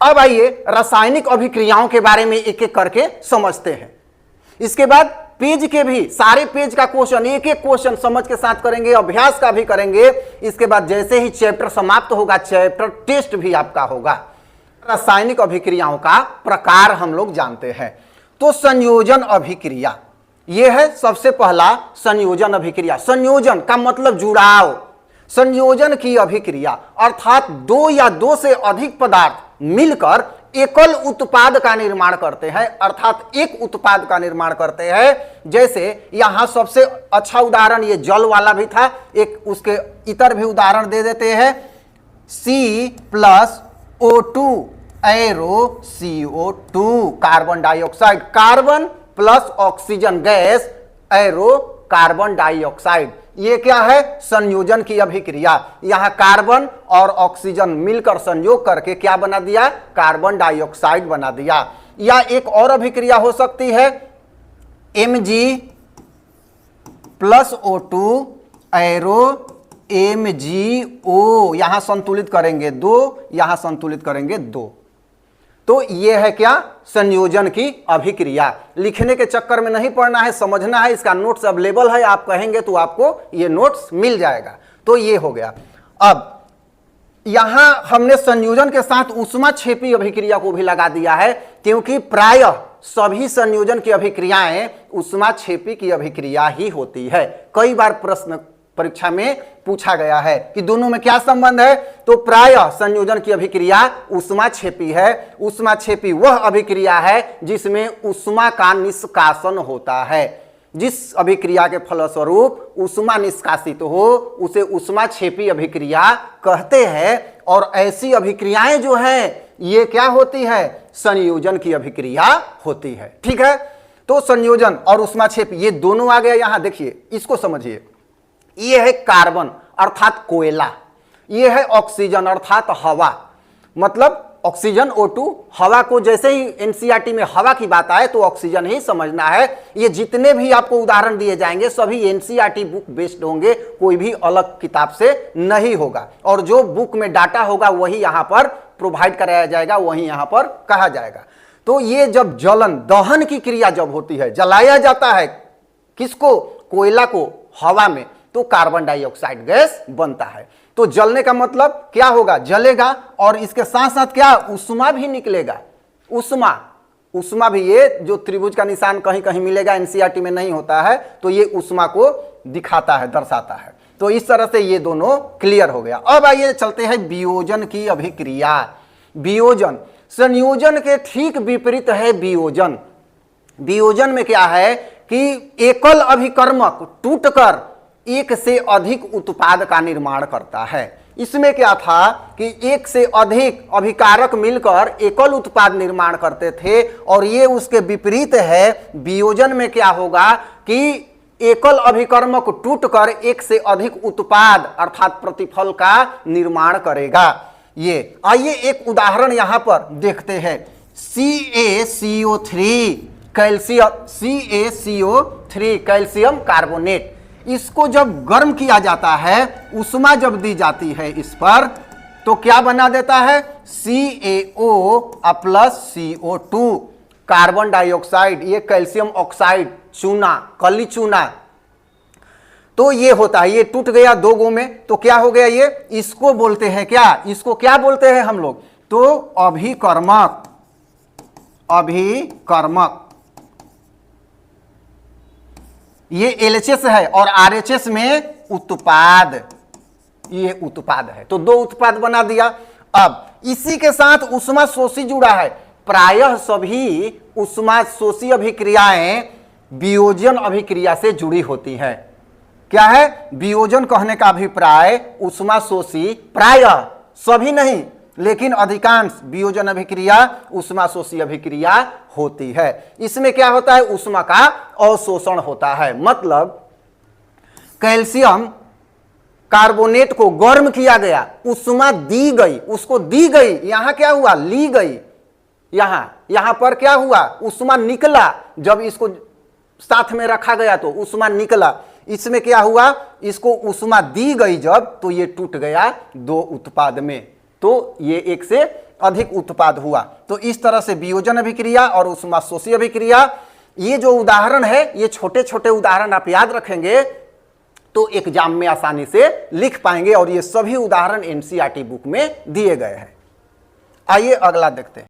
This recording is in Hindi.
अब आइए रासायनिक अभिक्रियाओं के बारे में एक एक करके समझते हैं। इसके बाद पेज के भी सारे पेज का क्वेश्चन एक एक क्वेश्चन समझ के साथ करेंगे, अभ्यास का भी करेंगे। इसके बाद जैसे ही चैप्टर समाप्त होगा चैप्टर टेस्ट भी आपका होगा। रासायनिक अभिक्रियाओं का प्रकार हम लोग जानते हैं। तो संयोजन अभिक्रिया यह है सबसे पहला संयोजन अभिक्रिया। संयोजन का मतलब जुड़ाव। संयोजन की अभिक्रिया अर्थात दो या दो से अधिक पदार्थ मिलकर एकल उत्पाद का निर्माण करते हैं, अर्थात एक उत्पाद का निर्माण करते हैं। जैसे यहां सबसे अच्छा उदाहरण ये जल वाला भी था, एक उसके इतर भी उदाहरण दे देते हैं। C+O2 arrow CO2 carbon dioxide, carbon plus oxygen gas arrow carbon dioxide. ये क्या है? संयोजन की अभिक्रिया। यहां कार्बन और ऑक्सीजन मिलकर संयोग करके क्या बना दिया? कार्बन डाइऑक्साइड बना दिया। या एक और अभिक्रिया हो सकती है Mg+O2 एरो MgO। यहां संतुलित करेंगे 2, यहां संतुलित करेंगे 2। तो यह है क्या? संयोजन की अभिक्रिया। लिखने के चक्कर में नहीं पढ़ना है, समझना है। इसका नोट्स अवेलेबल है, आप कहेंगे तो आपको ये नोट्स मिल जाएगा। तो ये हो गया। अब यहां हमने संयोजन के साथ ऊष्माक्षेपी अभिक्रिया को भी लगा दिया है, क्योंकि प्रायः सभी संयोजन की अभिक्रियाएं ऊष्माक्षेपी की अभिक्रिया ही होती है। कई बार प्रश्न परीक्षा में पूछा गया है कि दोनों में क्या संबंध है। तो प्रायः संयोजन की अभिक्रिया ऊष्माक्षेपी है। ऊष्माक्षेपी वह अभिक्रिया है जिसमें ऊष्मा का निष्कासन होता है। जिस अभिक्रिया के फलस्वरूप ऊष्मा निष्कासित हो उसे ऊष्माक्षेपी अभिक्रिया कहते हैं। और ऐसी अभिक्रियाएं जो हैं ये क्या होती है? संयोजन की अभिक्रिया होती है। ठीक है। तो संयोजन और ऊष्माक्षेपी ये दोनों आ गया। यहां देखिए, इसको समझिए। ये है कार्बन अर्थात कोयला, ये है ऑक्सीजन अर्थात हवा। मतलब ऑक्सीजन O2 हवा को, जैसे ही एनसीईआरटी में हवा की बात आए तो ऑक्सीजन ही समझना है। ये जितने भी आपको उदाहरण दिए जाएंगे सभी एनसीईआरटी बुक बेस्ड होंगे, कोई भी अलग किताब से नहीं होगा। और जो बुक में डाटा होगा वही यहाँ पर प्रोवाइड कराया जाएगा, वही यहाँ पर कहा जाएगा। तो ये जब जलन दहन की क्रिया जब होती है, जलाया जाता है किसको? कोयला को हवा में, तो कार्बन डाइऑक्साइड गैस बनता है। तो जलने का मतलब क्या होगा? जलेगा और इसके साथ साथ क्या? ऊष्मा भी निकलेगा। ऊष्मा भी, ये जो त्रिभुज का निशान कहीं कहीं मिलेगा, एनसीईआरटी में नहीं होता है, तो ये ऊष्मा को दिखाता है, दर्शाता है। तो इस तरह से ये दोनों क्लियर हो गया। अब आइए चलते हैं वियोजन की अभिक्रिया। वियोजन संयोजन के ठीक विपरीत है वियोजन। वियोजन में क्या है कि एकल अभिकर्मक टूटकर एक से अधिक उत्पाद का निर्माण करता है। इसमें क्या था कि एक से अधिक अभिकारक मिलकर एकल उत्पाद निर्माण करते थे, और ये उसके विपरीत है। वियोजन में क्या होगा कि एकल अभिकर्मक टूटकर एक से अधिक उत्पाद अर्थात प्रतिफल का निर्माण करेगा। ये आइए एक उदाहरण यहां पर देखते हैं। CaCO3 कैल्शियम कार्बोनेट, इसको जब गर्म किया जाता है, ऊष्मा जब दी जाती है इस पर, तो क्या बना देता है? CaO plus CO2 carbon dioxide, ये कैल्शियम ऑक्साइड चूना, कली चूना। तो ये होता है, ये टूट गया 2 गो में, तो क्या हो गया? ये इसको बोलते हैं क्या? इसको क्या बोलते हैं हम लोग? तो अभिकर्मक। ये LHS है और RHS में उत्पाद, ये उत्पाद है। तो 2 उत्पाद बना दिया। अब इसी के साथ ऊष्मा शोषी जुड़ा है। प्रायः सभी ऊष्मा शोषी अभिक्रियाएं वियोजन अभिक्रिया से जुड़ी होती हैं। क्या है? वियोजन कहने का अभिप्राय ऊष्मा शोषी, प्रायः सभी नहीं लेकिन अधिकांश वियोजन अभिक्रिया ऊष्मा शोषी अभिक्रिया होती है। इसमें क्या होता है? ऊष्मा का अवशोषण होता है। मतलब कैल्शियम कार्बोनेट को गर्म किया गया, ऊष्मा दी गई, उसको दी गई, यहां क्या हुआ? ली गई। यहां पर क्या हुआ? ऊष्मा निकला। जब इसको साथ में रखा गया तो ऊष्मा निकला। इसमें क्या हुआ? इसको ऊष्मा दी गई जब, तो ये टूट गया 2 उत्पाद में। तो ये एक से अधिक उत्पाद हुआ। तो इस तरह से वियोजन अभिक्रिया और ऊष्माशोषी अभिक्रिया, ये जो उदाहरण है, ये छोटे छोटे उदाहरण आप याद रखेंगे तो एग्जाम में आसानी से लिख पाएंगे, और ये सभी उदाहरण एनसीईआरटी बुक में दिए गए हैं। आइए अगला देखते हैं।